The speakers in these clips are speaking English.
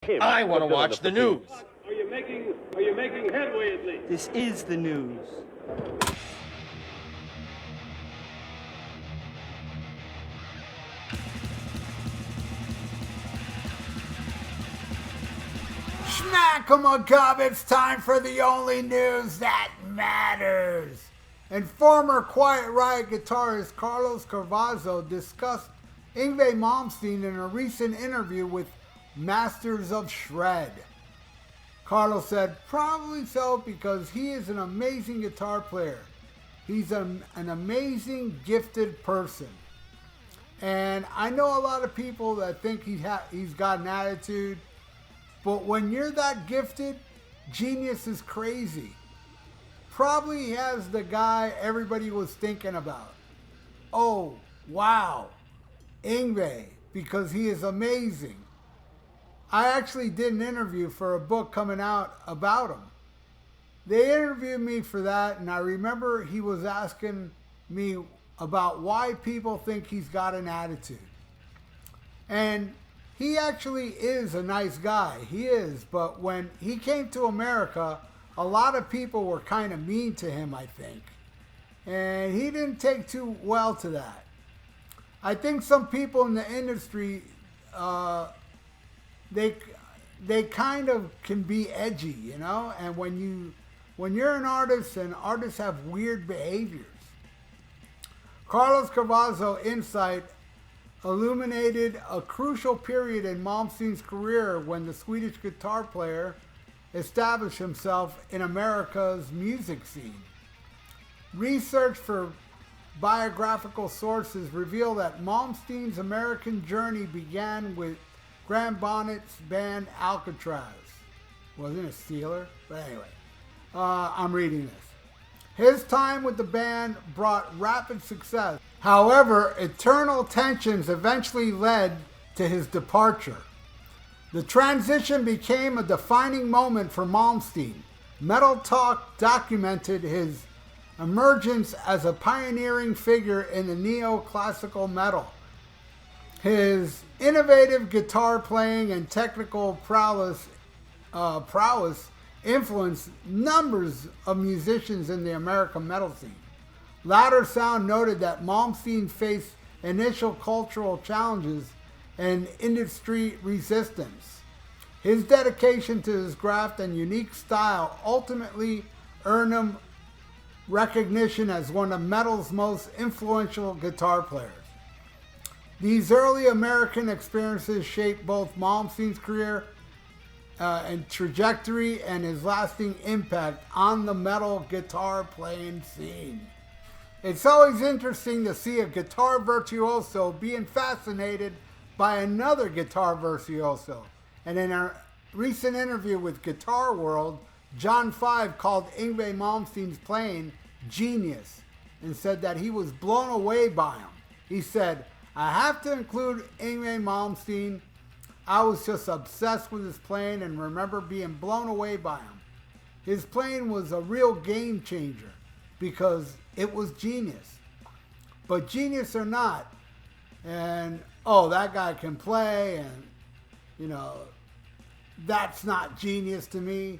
him. I want to watch the news. Are you making headway at least? This is the news. Smack 'em a cub, it's time for the only news that matters. And former Quiet Riot guitarist Carlos Carvazo discussed Yngwie Malmsteen in a recent interview with Masters of Shred. Carlos said, probably so because he is an amazing guitar player. He's an amazing, gifted person. And I know a lot of people that think he's got an attitude. But when you're that gifted, genius is crazy. Probably he has the guy everybody was thinking about. Oh, wow, Yngwie, because he is amazing. I actually did an interview for a book coming out about him. They interviewed me for that, and I remember he was asking me about why people think he's got an attitude. And he actually is a nice guy. He is. But when he came to America, a lot of people were kind of mean to him, I think. And he didn't take too well to that. I think some people in the industry, they kind of can be edgy, you know? And when you're an artist, and artists have weird behaviors. Carlos Carvazo insight illuminated a crucial period in Malmsteen's career when the Swedish guitar player established himself in America's music scene. Research for biographical sources reveal that Malmsteen's American journey began with Graham Bonnet's band Alcatraz. Wasn't it Steeler? But anyway, I'm reading this. His time with the band brought rapid success. However, eternal tensions eventually led to his departure. The transition became a defining moment for Malmsteen. Metal Talk documented his emergence as a pioneering figure in the neoclassical metal. His innovative guitar playing and technical prowess influenced numbers of musicians in the American metal scene. Louder Sound noted that Malmsteen faced initial cultural challenges and industry resistance. His dedication to his craft and unique style ultimately earned him recognition as one of metal's most influential guitar players. These early American experiences shaped both Malmsteen's career and trajectory and his lasting impact on the metal guitar playing scene. It's always interesting to see a guitar virtuoso being fascinated by another guitar virtuoso. And in a recent interview with Guitar World, John Five called Yngwie Malmsteen's playing genius and said that he was blown away by him. He said, I have to include Yngwie Malmsteen. I was just obsessed with his playing and remember being blown away by him. His playing was a real game changer because it was genius. But genius or not, and that guy can play, and that's not genius to me.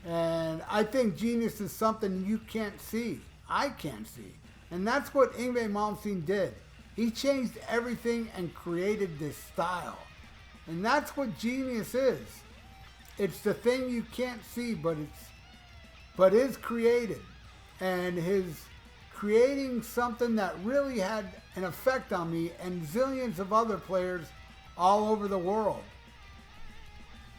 And I think genius is something you can't see. I can't see. And that's what Yngwie Malmsteen did. He changed everything and created this style. And that's what genius is. It's the thing you can't see, but is created. And his creating something that really had an effect on me and zillions of other players all over the world.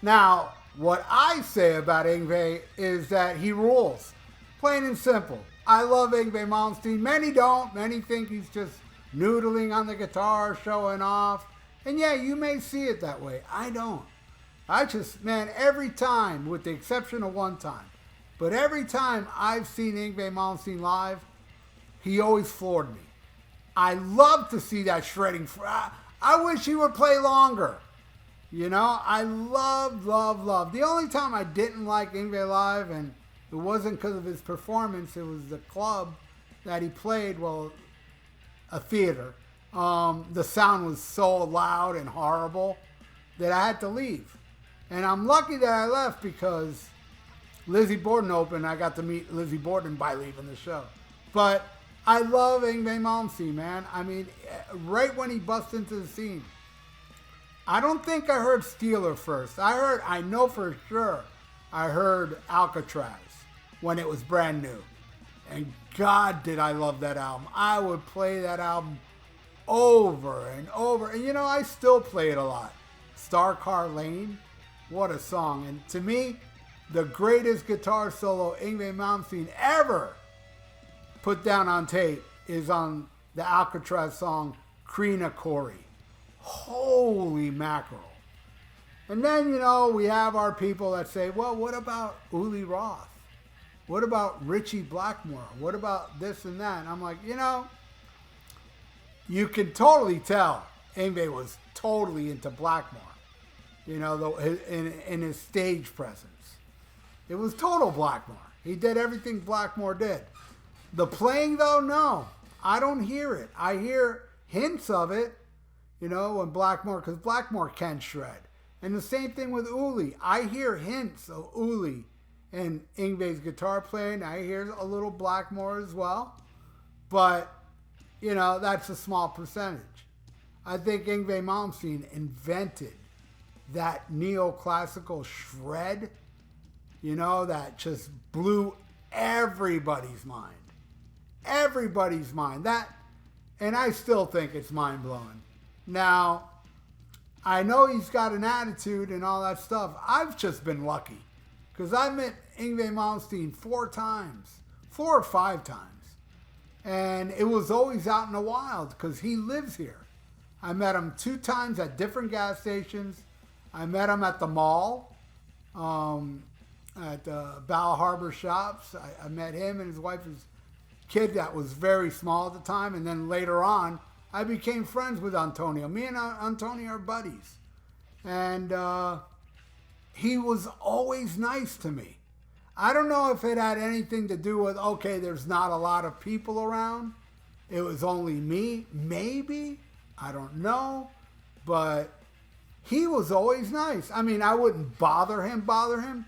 Now, what I say about Yngwie is that he rules. Plain and simple. I love Yngwie Malmsteen. Many don't. Many think he's just noodling on the guitar, showing off. And yeah, you may see it that way. I don't. I just, every time, with the exception of one time, but every time I've seen Yngwie Malmsteen live, he always floored me. I love to see that shredding. I wish he would play longer. I love. The only time I didn't like Yngwie live, and it wasn't because of his performance, it was the club that he played, a theater. The sound was so loud and horrible that I had to leave. And I'm lucky that I left because Lizzie Borden opened. I got to meet Lizzie Borden by leaving the show. But I love Yngwie Malmsteen, man. I mean, right when he bust into the scene, I don't think I heard Steeler first. I know for sure, I heard Alcatraz when it was brand new. And God, did I love that album. I would play that album over and over. And, you know, I still play it a lot. Star Car Lane, what a song. And to me, the greatest guitar solo Yngwie Malmsteen ever put down on tape is on the Alcatraz song, Krina Corey. Holy mackerel. And then, you know, we have our people that say, well, what about Uli Roth? What about Richie Blackmore? What about this and that? And I'm like, you know, you can totally tell Yngwie was totally into Blackmore, you know, in his stage presence. It was total Blackmore. He did everything Blackmore did. The playing, though, no. I don't hear it. I hear hints of it, you know, when Blackmore, because Blackmore can shred. And the same thing with Uli. I hear hints of Uli and Yngwie's guitar playing. I hear a little Blackmore as well. But, you know, that's a small percentage. I think Yngwie Malmsteen invented that neoclassical shred, you know, that just blew everybody's mind. Everybody's mind. That, and I still think it's mind-blowing. Now, I know he's got an attitude and all that stuff. I've just been lucky because I met Yngwie Malmsteen 4 or 5 times. And it was always out in the wild because he lives here. I met him 2 times at different gas stations. I met him at the mall, at Bal Harbor Shops. I met him and his wife's kid that was very small at the time. And then later on, I became friends with Antonio. Me and Antonio are buddies. And he was always nice to me. I don't know if it had anything to do with, okay, there's not a lot of people around. It was only me. Maybe. I don't know. But he was always nice. I mean, I wouldn't bother him.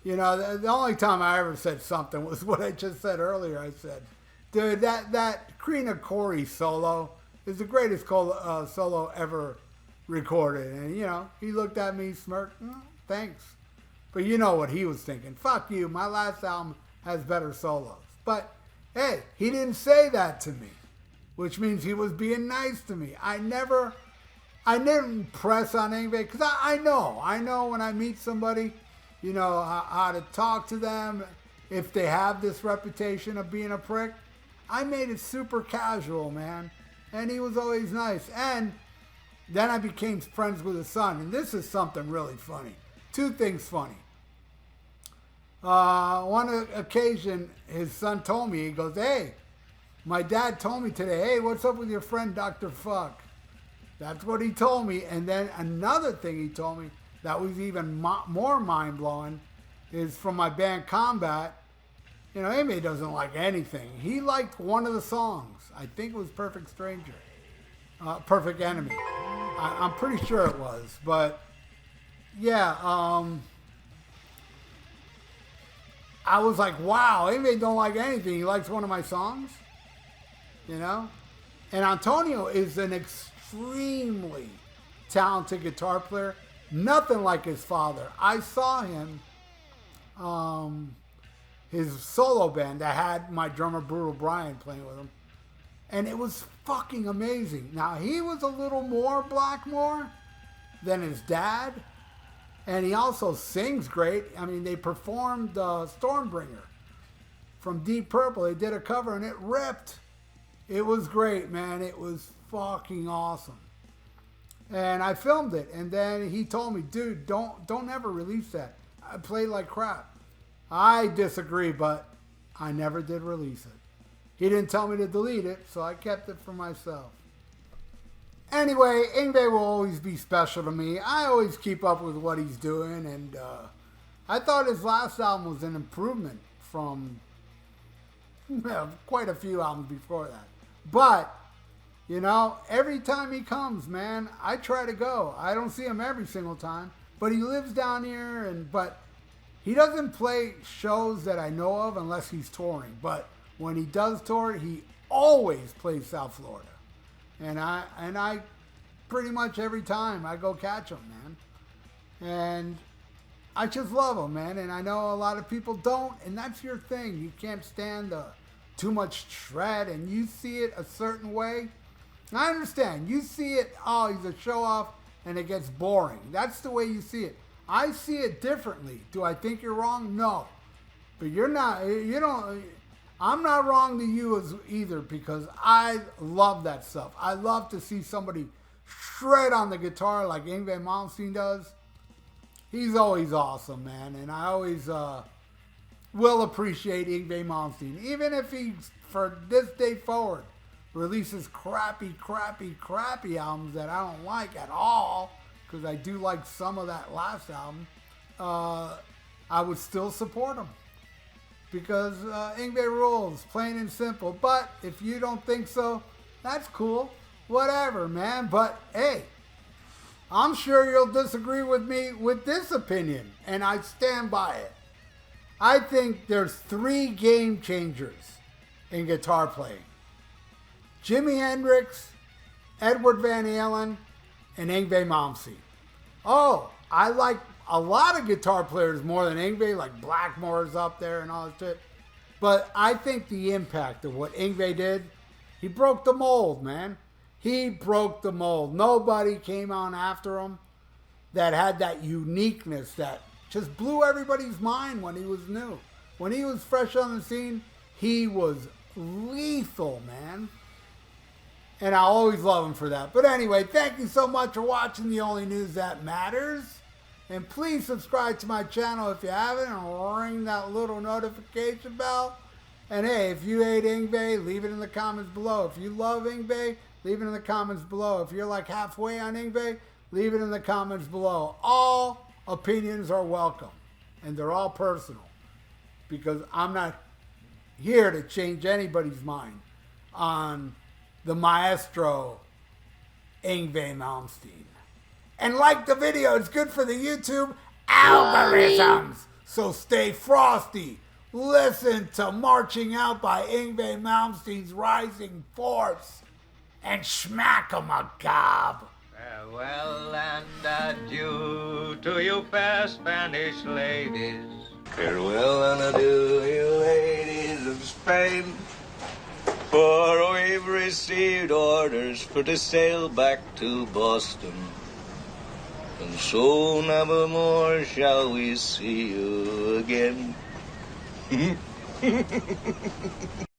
You know, the only time I ever said something was what I just said earlier. I said, dude, that Krina Corey solo is the greatest solo ever recorded. And, you know, he looked at me, smirked, thanks. But you know what he was thinking. Fuck you, my last album has better solos. But, hey, he didn't say that to me, which means he was being nice to me. I didn't press on Yngwie, because I know when I meet somebody, you know, how to talk to them, if they have this reputation of being a prick. I made it super casual, man. And he was always nice. And then I became friends with his son. And this is something really funny. 2 things funny. One occasion, his son told me, he goes, hey, my dad told me today, hey, what's up with your friend Dr. Fuck? That's what he told me. And then another thing he told me that was even more mind-blowing is from my band Combat. You know, Yngwie doesn't like anything. He liked one of the songs. I think it was Perfect Stranger. Perfect Enemy. I'm pretty sure it was. But, yeah, I was like, wow, Yngwie don't like anything. He likes one of my songs. You know? And Antonio is an extremely talented guitar player. Nothing like his father. I saw him, his solo band that had my drummer Brutal Brian playing with him. And it was fucking amazing. Now, he was a little more Blackmore than his dad. And he also sings great. I mean, they performed Stormbringer from Deep Purple. They did a cover and it ripped. It was great, man. It was fucking awesome. And I filmed it. And then he told me, dude, don't ever release that. I played like crap. I disagree, but I never did release it. He didn't tell me to delete it, so I kept it for myself. Anyway, Yngwie will always be special to me. I always keep up with what he's doing, and I thought his last album was an improvement from quite a few albums before that. But, you know, every time he comes, man, I try to go. I don't see him every single time, but he lives down here, but he doesn't play shows that I know of unless he's touring. But when he does tour, he always plays South Florida. And I pretty much every time I go catch him, man. And I just love him, man. And I know a lot of people don't, and that's your thing. You can't stand too much shred, and you see it a certain way. And I understand. You see it, oh, he's a show-off, and it gets boring. That's the way you see it. I see it differently. Do I think you're wrong? No. But you're not, you don't, I'm not wrong to you either, because I love that stuff. I love to see somebody shred on the guitar like Yngwie Malmsteen does. He's always awesome, man. And I always will appreciate Yngwie Malmsteen. Even if he, for this day forward, releases crappy albums that I don't like at all, because I do like some of that last album, I would still support him. Because Yngwie rules, plain and simple. But if you don't think so, that's cool. Whatever, man. But hey, I'm sure you'll disagree with me with this opinion, and I stand by it. I think there's 3 game changers in guitar playing: Jimi Hendrix, Edward Van Halen, and Yngwie Malmsteen. Oh, I like a lot of guitar players more than Yngwie, like Blackmore's up there and all that shit. But I think the impact of what Yngwie did, he broke the mold, man. He broke the mold. Nobody came on after him that had that uniqueness that just blew everybody's mind when he was new. When he was fresh on the scene, he was lethal, man. And I always love him for that. But anyway, thank you so much for watching The Only News That Matters. And please subscribe to my channel if you haven't, and ring that little notification bell. And hey, if you hate Yngwie, leave it in the comments below. If you love Yngwie, leave it in the comments below. If you're like halfway on Yngwie, leave it in the comments below. All opinions are welcome, and they're all personal, because I'm not here to change anybody's mind on the maestro Yngwie Malmsteen. And like the video, it's good for the YouTube algorithms. So stay frosty. Listen to Marching Out by Yngwie Malmsteen's Rising Force, and smack 'em a gob. Farewell and adieu to you fair Spanish ladies. Farewell and adieu, you ladies of Spain. For we've received orders for to sail back to Boston, and so never more shall we see you again.